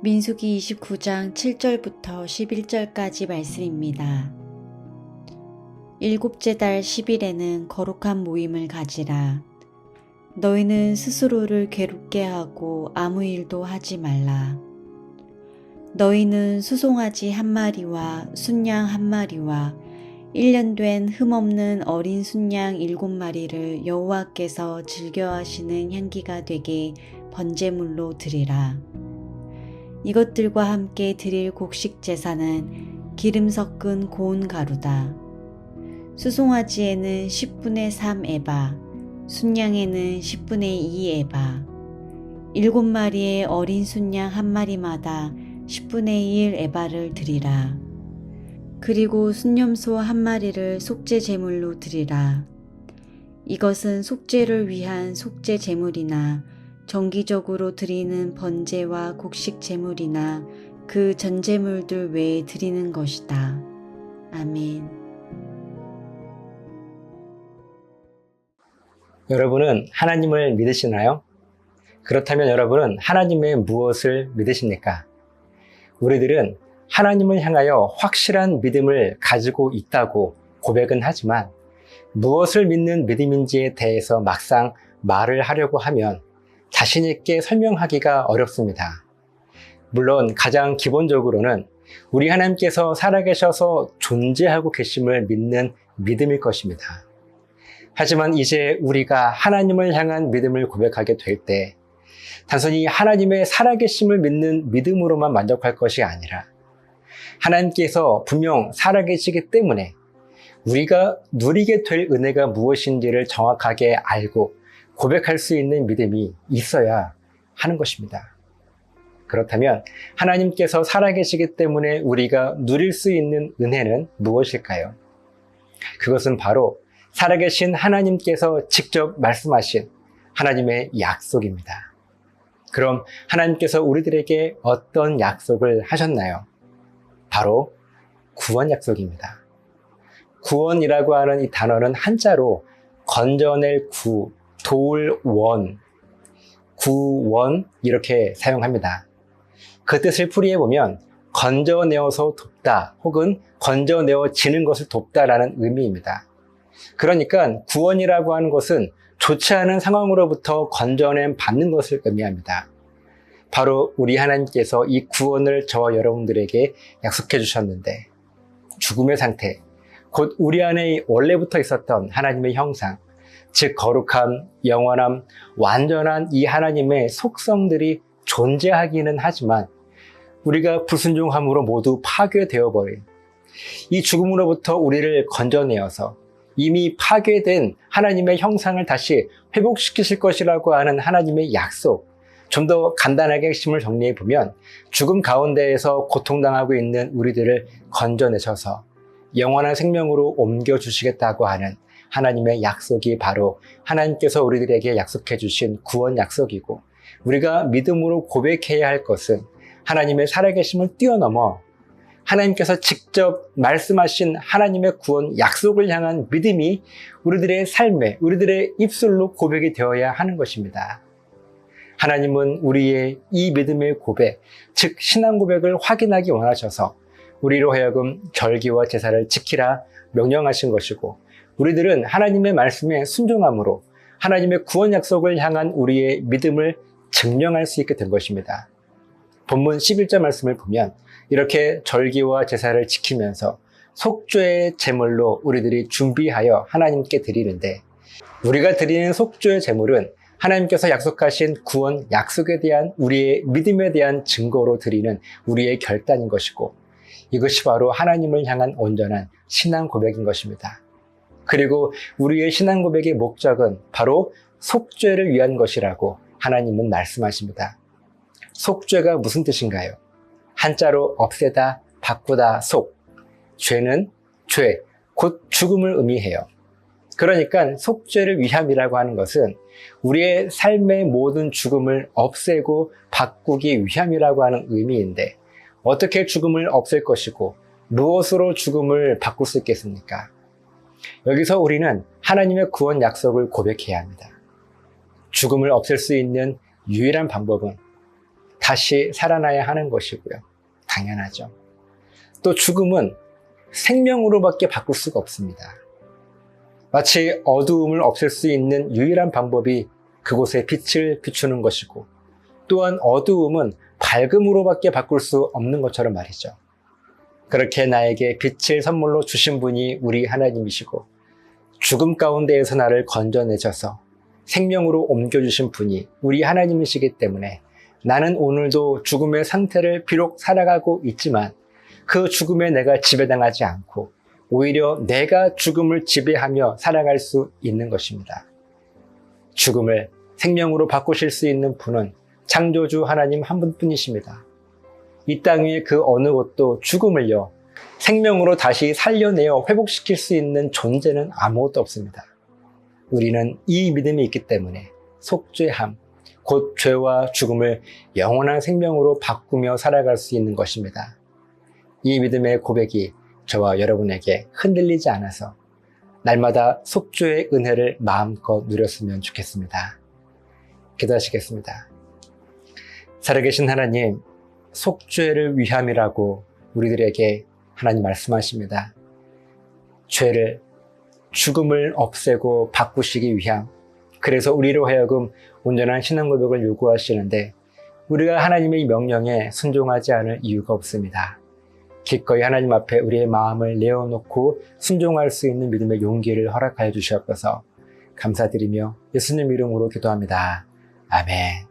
민수기 29장 7절부터 11절까지 말씀입니다. 일곱째 달 10일에는 거룩한 모임을 가지라. 너희는 스스로를 괴롭게 하고 아무 일도 하지 말라. 너희는 수송아지 한 마리와 순양 한 마리와 1년 된 흠없는 어린 순양 7마리를 여호와께서 즐겨하시는 향기가 되게 번제물로 드리라. 이것들과 함께 드릴 곡식 제사는 기름 섞은 고운 가루다. 수송아지에는 10분의 3 에바, 순양에는 10분의 2 에바, 7마리의 어린 순양 한 마리마다 10분의 1 에바를 드리라. 그리고 순염소 한 마리를 속죄 제물로 드리라. 이것은 속죄를 위한 속죄 제물이나 정기적으로 드리는 번제와 곡식 제물이나 그 전제물들 외에 드리는 것이다. 아멘. 여러분은 하나님을 믿으시나요? 그렇다면 여러분은 하나님의 무엇을 믿으십니까? 우리들은 하나님을 향하여 확실한 믿음을 가지고 있다고 고백은 하지만 무엇을 믿는 믿음인지에 대해서 막상 말을 하려고 하면 자신 있게 설명하기가 어렵습니다. 물론 가장 기본적으로는 우리 하나님께서 살아계셔서 존재하고 계심을 믿는 믿음일 것입니다. 하지만 이제 우리가 하나님을 향한 믿음을 고백하게 될 때 단순히 하나님의 살아계심을 믿는 믿음으로만 만족할 것이 아니라 하나님께서 분명 살아계시기 때문에 우리가 누리게 될 은혜가 무엇인지를 정확하게 알고 고백할 수 있는 믿음이 있어야 하는 것입니다. 그렇다면 하나님께서 살아계시기 때문에 우리가 누릴 수 있는 은혜는 무엇일까요? 그것은 바로 살아계신 하나님께서 직접 말씀하신 하나님의 약속입니다. 그럼 하나님께서 우리들에게 어떤 약속을 하셨나요? 바로 구원 약속입니다. 구원이라고 하는 이 단어는 한자로 건져낼 구, 도울 원, 구원 이렇게 사용합니다. 그 뜻을 풀이해보면 건져내어서 돕다 혹은 건져내어지는 것을 돕다라는 의미입니다. 그러니까 구원이라고 하는 것은 좋지 않은 상황으로부터 건져냄 받는 것을 의미합니다. 바로 우리 하나님께서 이 구원을 저와 여러분들에게 약속해 주셨는데 죽음의 상태, 곧 우리 안에 원래부터 있었던 하나님의 형상, 즉 거룩함, 영원함, 완전한 이 하나님의 속성들이 존재하기는 하지만 우리가 불순종함으로 모두 파괴되어 버린 이 죽음으로부터 우리를 건져내어서 이미 파괴된 하나님의 형상을 다시 회복시키실 것이라고 하는 하나님의 약속, 좀 더 간단하게 핵심을 정리해 보면 죽음 가운데에서 고통당하고 있는 우리들을 건져내셔서 영원한 생명으로 옮겨주시겠다고 하는 하나님의 약속이 바로 하나님께서 우리들에게 약속해 주신 구원 약속이고, 우리가 믿음으로 고백해야 할 것은 하나님의 살아계심을 뛰어넘어 하나님께서 직접 말씀하신 하나님의 구원 약속을 향한 믿음이 우리들의 삶에, 우리들의 입술로 고백이 되어야 하는 것입니다. 하나님은 우리의 이 믿음의 고백, 즉 신앙 고백을 확인하기 원하셔서 우리로 하여금 절기와 제사를 지키라 명령하신 것이고, 우리들은 하나님의 말씀에 순종함으로 하나님의 구원 약속을 향한 우리의 믿음을 증명할 수 있게 된 것입니다. 본문 11절 말씀을 보면 이렇게 절기와 제사를 지키면서 속죄의 제물로 우리들이 준비하여 하나님께 드리는데, 우리가 드리는 속죄의 제물은 하나님께서 약속하신 구원 약속에 대한 우리의 믿음에 대한 증거로 드리는 우리의 결단인 것이고, 이것이 바로 하나님을 향한 온전한 신앙 고백인 것입니다. 그리고 우리의 신앙 고백의 목적은 바로 속죄를 위한 것이라고 하나님은 말씀하십니다. 속죄가 무슨 뜻인가요? 한자로 없애다, 바꾸다, 속. 죄는 죄, 곧 죽음을 의미해요. 그러니까 속죄를 위함이라고 하는 것은 우리의 삶의 모든 죽음을 없애고 바꾸기 위함이라고 하는 의미인데, 어떻게 죽음을 없앨 것이고 무엇으로 죽음을 바꿀 수 있겠습니까? 여기서 우리는 하나님의 구원 약속을 고백해야 합니다. 죽음을 없앨 수 있는 유일한 방법은 다시 살아나야 하는 것이고요. 당연하죠. 또 죽음은 생명으로밖에 바꿀 수가 없습니다. 마치 어두움을 없앨 수 있는 유일한 방법이 그곳에 빛을 비추는 것이고, 또한 어두움은 밝음으로밖에 바꿀 수 없는 것처럼 말이죠. 그렇게 나에게 빛을 선물로 주신 분이 우리 하나님이시고, 죽음 가운데에서 나를 건져내셔서 생명으로 옮겨주신 분이 우리 하나님이시기 때문에 나는 오늘도 죽음의 상태를 비록 살아가고 있지만 그 죽음에 내가 지배당하지 않고 오히려 내가 죽음을 지배하며 살아갈 수 있는 것입니다. 죽음을 생명으로 바꾸실 수 있는 분은 창조주 하나님 한 분뿐이십니다. 이 땅 위에 그 어느 곳도 죽음을요, 생명으로 다시 살려내어 회복시킬 수 있는 존재는 아무것도 없습니다. 우리는 이 믿음이 있기 때문에 속죄함, 곧 죄와 죽음을 영원한 생명으로 바꾸며 살아갈 수 있는 것입니다. 이 믿음의 고백이 저와 여러분에게 흔들리지 않아서 날마다 속죄의 은혜를 마음껏 누렸으면 좋겠습니다. 기도하시겠습니다. 살아계신 하나님, 속죄를 위함이라고 우리들에게 하나님 말씀하십니다. 죄를, 죽음을 없애고 바꾸시기 위함, 그래서 우리로 하여금 온전한 신앙 고백을 요구하시는데 우리가 하나님의 명령에 순종하지 않을 이유가 없습니다. 기꺼이 하나님 앞에 우리의 마음을 내어놓고 순종할 수 있는 믿음의 용기를 허락하여 주시옵소서. 감사드리며 예수님 이름으로 기도합니다. 아멘.